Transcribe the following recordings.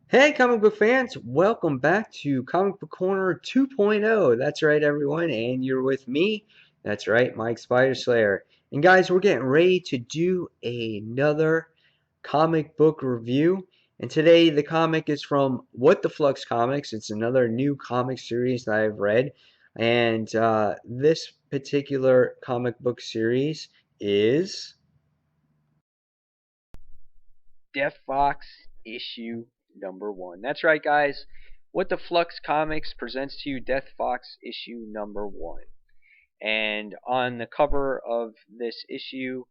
Hey, comic book fans, welcome back to Comic Book Corner 2.0. That's right, everyone, and you're with me. That's right, Mike Spider Slayer. And guys, we're getting ready to do another comic book review. And today, the comic is from What the Flux Comics. It's another new comic series that I've read. And this particular comic book series is. Death Fox issue number one. That's right, guys. What the Flux Comics presents to you Death Fox issue number one. And on the cover of this issue,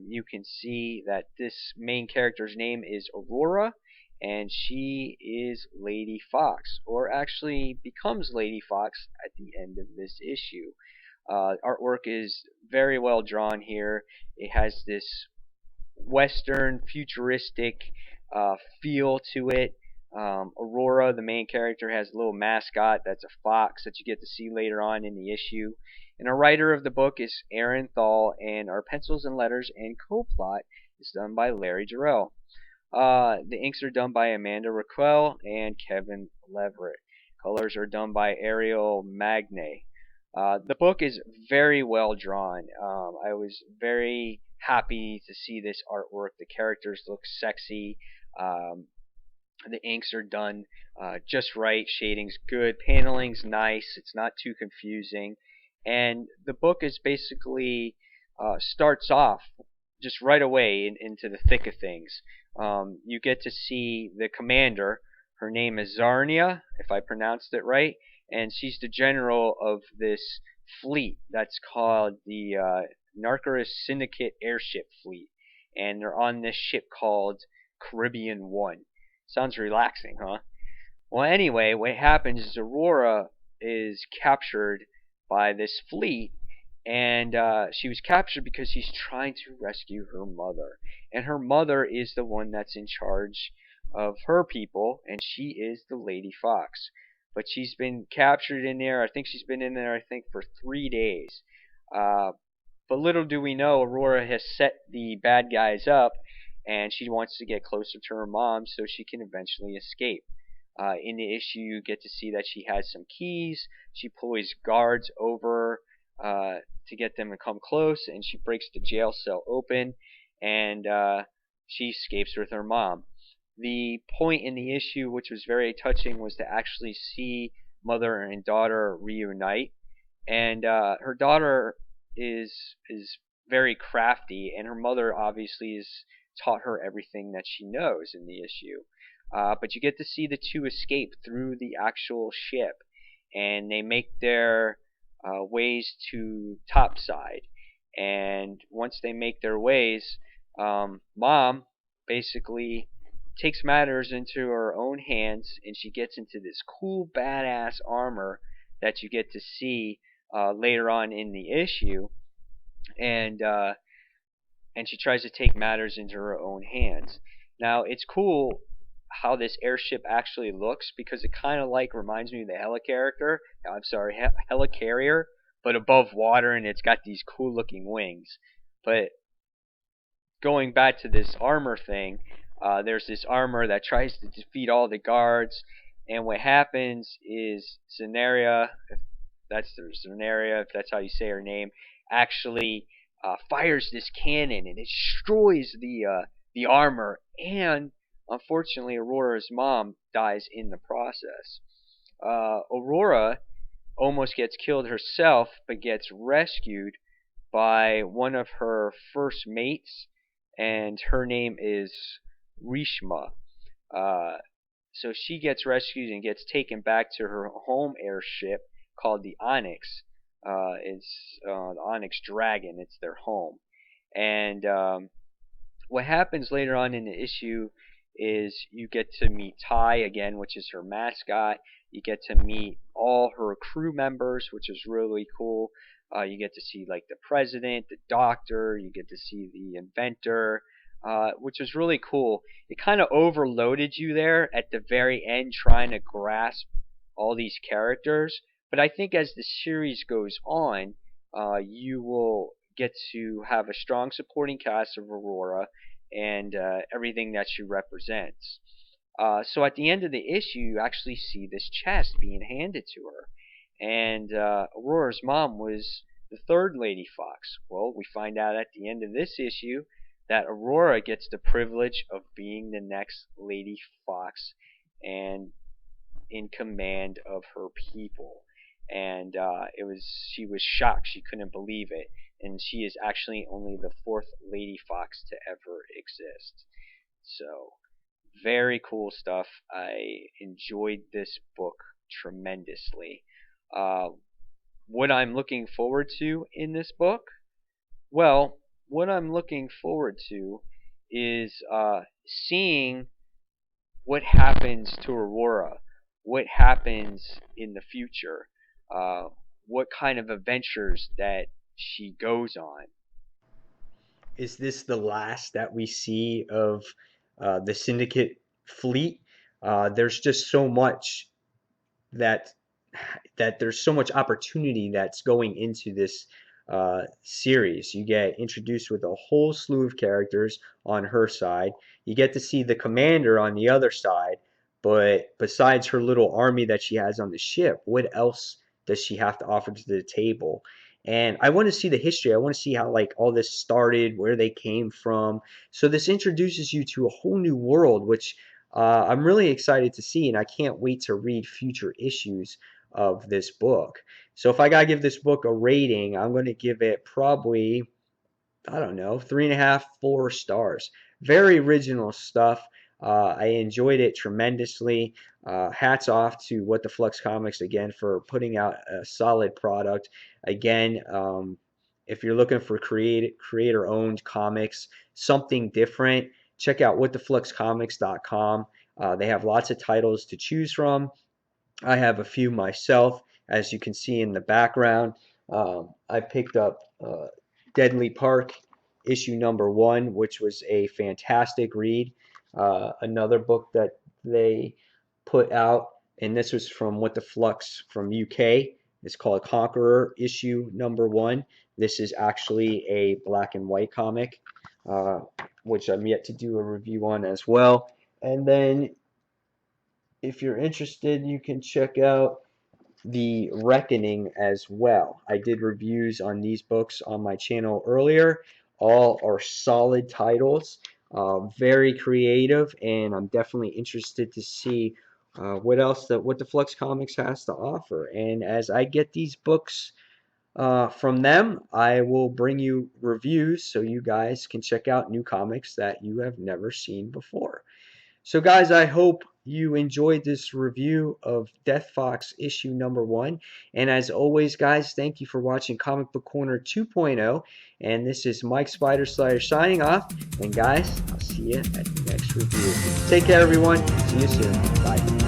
you can see that this main character's name is Aurora, and she is Lady Fox, or actually becomes Lady Fox at the end of this issue. Artwork is very well drawn here. It has this Western futuristic feel to it. Aurora, the main character, has a little mascot that's a fox that you get to see later on in the issue. And our writer of the book is Aaron Thall, and our pencils and letters and co-plot is done by Larry Jarrell. The inks are done by Amanda Raquel and Kevin Leverett. Colors are done by Ariel Magne. The book is very well drawn. I was very happy to see this artwork. The characters look sexy. Um, the inks are done just right. Shading's good. Paneling's nice. It's not too confusing. And the book is basically starts off just right away into the thick of things. You get to see the commander. Her name is Zarnia, if I pronounced it right, and she's the general of this fleet that's called the Narcoris Syndicate Airship Fleet, and they're on this ship called Caribbean One. Sounds relaxing, huh? Well, anyway, what happens is Aurora is captured by this fleet, and she was captured because she's trying to rescue her mother. And her mother is the one that's in charge of her people, and she is the Lady Fox. But she's been captured in there. I think she's been in there, I think, for 3 days. Uh, but little do we know, Aurora has set the bad guys up, and she wants to get closer to her mom so she can eventually escape. In the issue, you get to see that she has some keys. She pulls guards over to get them to come close, and she breaks the jail cell open, and she escapes with her mom. The point in the issue, which was very touching, was to actually see mother and daughter reunite, and her daughter is very crafty, and her mother obviously has taught her everything that she knows in the issue. But you get to see the two escape through the actual ship, and they make their ways to topside. And once they make their ways, Mom basically takes matters into her own hands, and she gets into this cool, badass armor that you get to see later on in the issue, and she tries to take matters into her own hands. Now it's cool how this airship actually looks because it kind of like reminds me of the helicarrier, but above water, and it's got these cool looking wings. But going back to this armor thing, there's this armor that tries to defeat all the guards, and what happens is Zenaria, if that's how you say her name, actually fires this cannon and it destroys the armor, and unfortunately, Aurora's mom dies in the process. Aurora almost gets killed herself, but gets rescued by one of her first mates, and her name is Rishma. Uh, so she gets rescued and gets taken back to her home airship called the Onyx. It's the Onyx Dragon. It's their home. And what happens later on in the issue is you get to meet Ty again, which is her mascot. You get to meet all her crew members, which is really cool. You get to see like the president, the doctor. You get to see the inventor, which was really cool. It kind of overloaded you there at the very end, trying to grasp all these characters. But I think as the series goes on, you will get to have a strong supporting cast of Aurora and everything that she represents. So at the end of the issue, you actually see this chest being handed to her, and Aurora's mom was the third Lady Fox. Well, we find out at the end of this issue that Aurora gets the privilege of being the next Lady Fox and in command of her people. And she was shocked. She couldn't believe it. And she is actually only the fourth Lady Fox to ever exist. So, very cool stuff. I enjoyed this book tremendously. Uh, what I'm looking forward to in this book? Well, what I'm looking forward to is seeing what happens to Aurora, what happens in the future, uh, what kind of adventures that she goes on. Is this the last that we see of the Syndicate fleet? There's just so much that there's so much opportunity that's going into this series. You get introduced with a whole slew of characters on her side. You get to see the commander on the other side, but besides her little army that she has on the ship, what else does she have to offer to the table? And I want to see the history. I want to see how like all this started, where they came from. So this introduces you to a whole new world, which I'm really excited to see, and I can't wait to read future issues of this book. So if I gotta give this book a rating, I'm going to give it probably, I don't know, 3.5, 4 stars. Very original stuff. I enjoyed it tremendously. Hats off to What the Flux Comics again for putting out a solid product. Again, if you're looking for creator-owned comics, something different, check out whatthefluxcomics.com. They have lots of titles to choose from. I have a few myself, as you can see in the background. I picked up Deadly Park issue number 1, which was a fantastic read. Another book that they put out, and this was from What the Flux from UK. It's called Conqueror issue number 1. This is actually a black and white comic, uh, which I'm yet to do a review on as well. And then if you're interested, you can check out The Reckoning as well. I did reviews on these books on my channel earlier. All are solid titles, very creative, and I'm definitely interested to see what the Flux Comics has to offer. And as I get these books from them, I will bring you reviews so you guys can check out new comics that you have never seen before. So, guys, I hope you enjoyed this review of Death Fox issue number 1. And as always, guys, thank you for watching Comic Book Corner 2.0. And this is Mike Spider Slayer signing off. And, guys, I'll see you at the next review. Take care, everyone. See you soon. Bye.